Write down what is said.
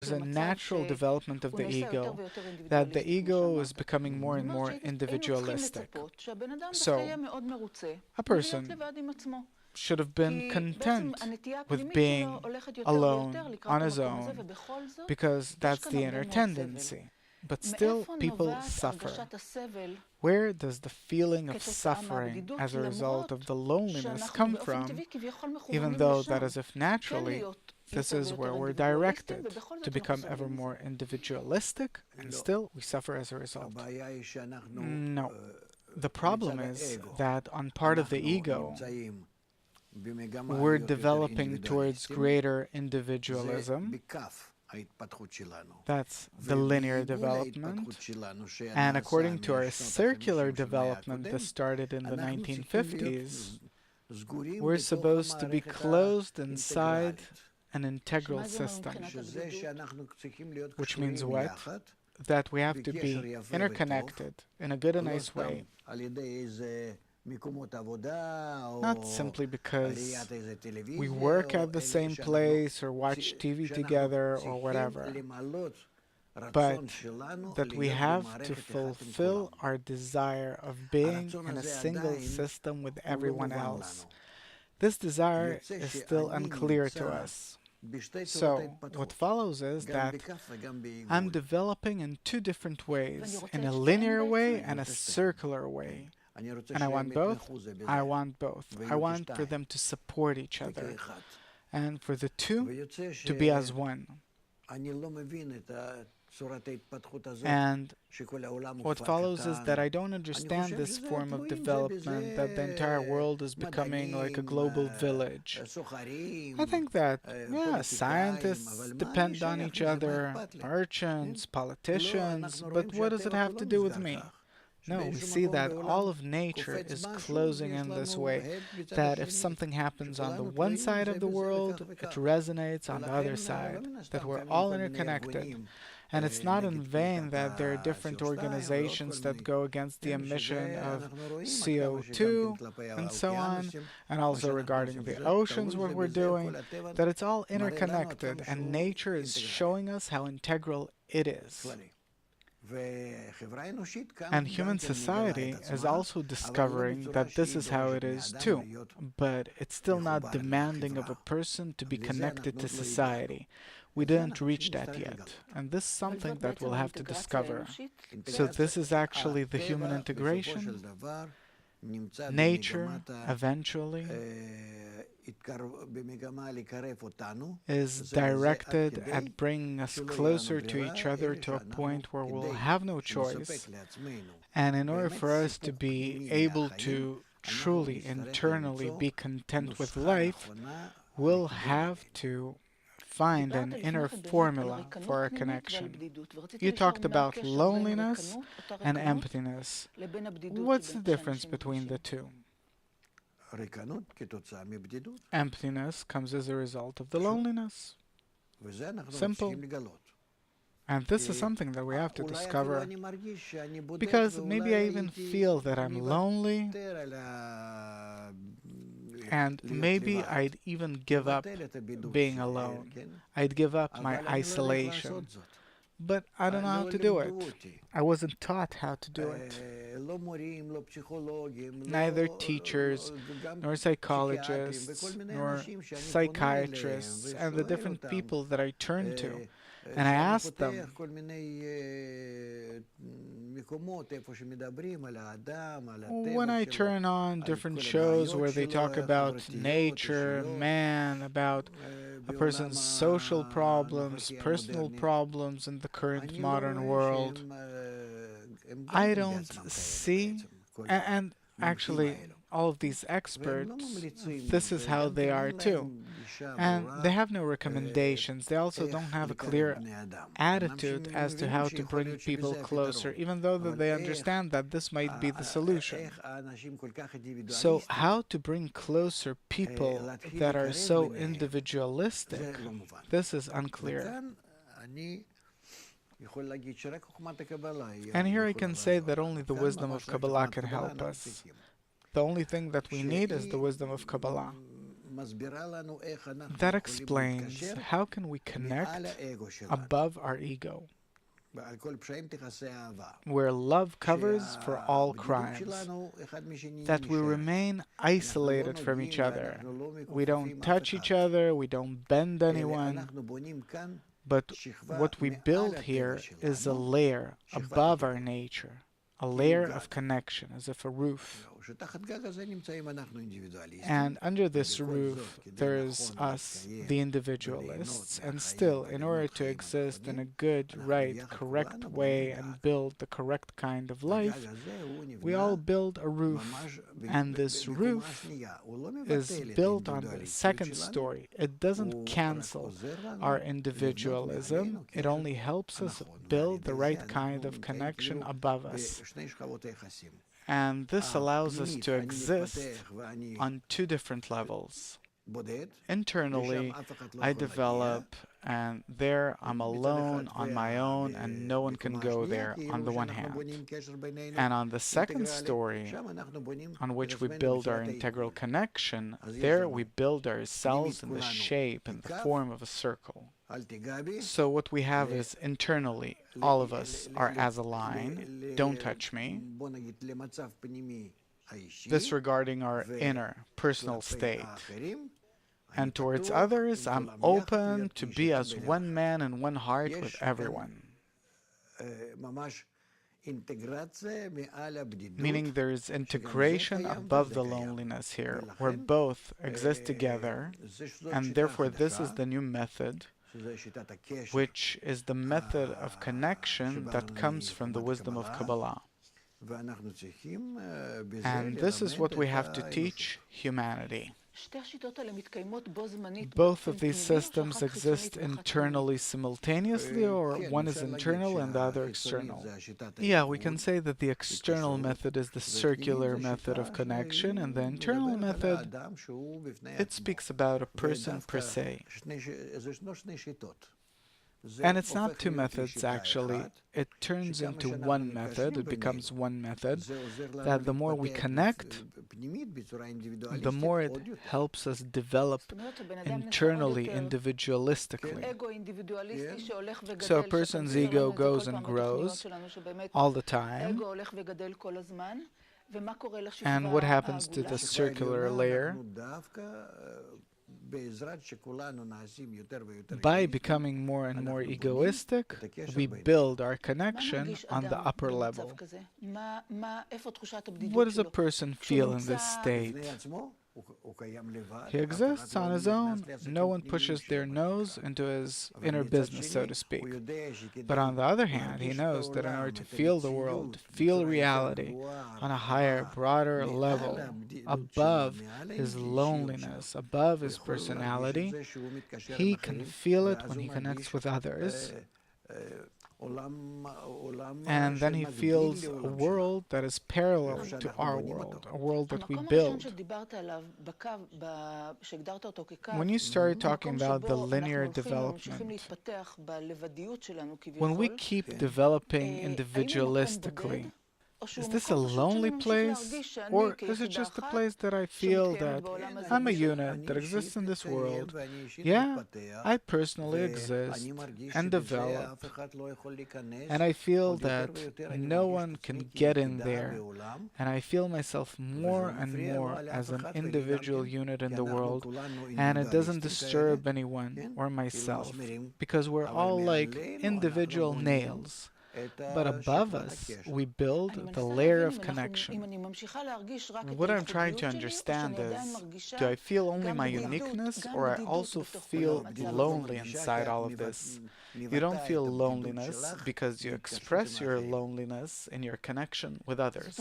there's a natural development of the ego, that the ego is becoming more and more individualistic. So, a person should have been content with being alone on his own because that's the inner tendency. But still, people suffer. Where does the feeling of suffering as a result of the loneliness come from, even though that is if naturally this is where we're directed to become ever more individualistic, and still we suffer as a result? No. The problem is that on part of the ego, we're developing towards greater individualism. That's the linear development. And according to our circular development that started in the 1950s, we're supposed to be closed inside an integral system. Which means what? That we have to be interconnected in a good and nice way. Not simply because we work at the same place or watch TV together or whatever, but that we have to fulfill our desire of being in a single system with everyone else. This desire is still unclear to us. So, what follows is that I'm developing in two different ways, in a linear way and a circular way. And I want both. I want both. I want for them to support each other and for the two to be as one. And what follows is that I don't understand this form of development, that the entire world is becoming like a global village. I think that, yeah, scientists depend on each other, merchants, politicians, but what does it have to do with me? No, we see that all of nature is closing in this way, that if something happens on the one side of the world, it resonates on the other side, that we're all interconnected. And it's not in vain that there are different organizations that go against the emission of CO2 and so on, and also regarding the oceans, what we're doing, that it's all interconnected, and nature is showing us how integral it is. And human society is also discovering that this is how it is too, but it's still not demanding of a person to be connected to society. We didn't reach that yet, and this is something that we'll have to discover. So this is actually the human integration. Nature, eventually, is directed at bringing us closer to each other to a point where we'll have no choice. And in order for us to be able to truly internally be content with life, we'll have to find an inner formula for our connection. You talked about loneliness and emptiness. What's the difference between the two? Emptiness comes as a result of the loneliness. Simple. And this is something that we have to discover. Because maybe I even feel that I'm lonely, and maybe I'd even give up being alone. I'd give up my isolation. But I don't know how to do it. I wasn't taught how to do it. Neither teachers, nor psychologists, nor psychiatrists, and the different people that I turn to. And I asked them, when I turn on different shows where they talk about nature, man, about a person's social problems, personal problems in the current modern world, I don't see, and actually all of these experts, this is how they are too. And they have no recommendations. They also don't have a clear attitude as to how to bring people closer, even though that they understand that this might be the solution. So how to bring closer people that are so individualistic, this is unclear. And here I can say that only the wisdom of Kabbalah can help us. The only thing that we need is the wisdom of Kabbalah. that explains how can we connect above our ego, where love covers for all crimes, that we remain isolated from each other. We don't touch each other, we don't bend anyone, but what we build here is a layer above our nature, a layer of connection, as if a roof. And under this roof, there's us, the individualists, and still, in order to exist in a good, right, correct way and build the correct kind of life, we all build a roof. And this roof is built on the second story. It doesn't cancel our individualism, it only helps us build the right kind of connection above us. And this allows us to exist on two different levels. Internally, I develop, and there I'm alone on my own, and no one can go there, on the one hand. And on the second story, on which we build our integral connection, there we build ourselves in the shape and the form of a circle. So what we have is internally, all of us are as a line, don't touch me, disregarding our inner personal state. And towards others, I'm open to be as one man and one heart with everyone. Meaning there is integration above the loneliness here, where both exist together, and therefore this is the new method, which is the method of connection that comes from the wisdom of Kabbalah. And this is what we have to teach humanity. Both of these systems exist internally simultaneously, or one is internal and the other external? Yeah, we can say that the external method is the circular method of connection, and the internal method, it speaks about a person per se. And it's not two methods, actually. It turns into one method, it becomes one method, that the more we connect, the more it helps us develop internally, individualistically. So a person's ego goes and grows all the time. And what happens to the circular layer? By becoming more and more egoistic, we build our connection on the upper level. What does a person feel in this state? He exists on his own. No one pushes their nose into his inner business, so to speak. But on the other hand, he knows that in order to feel the world, feel reality on a higher, broader level, above his loneliness, above his personality, he can feel it when he connects with others. And then he feels a world that is parallel to our world, a world that we build. When you started talking about the linear development, when we keep developing individualistically, is this a lonely place, or is it just a place that I feel that I'm a unit that exists in this world? Yeah, I personally exist and develop, and I feel that no one can get in there, and I feel myself more and more as an individual unit in the world, and it doesn't disturb anyone or myself, because we're all like individual nails. But above us, we build the layer of connection. What I'm trying to understand is, do I feel only my uniqueness, or I also feel lonely inside all of this? You don't feel loneliness because you express your loneliness in your connection with others.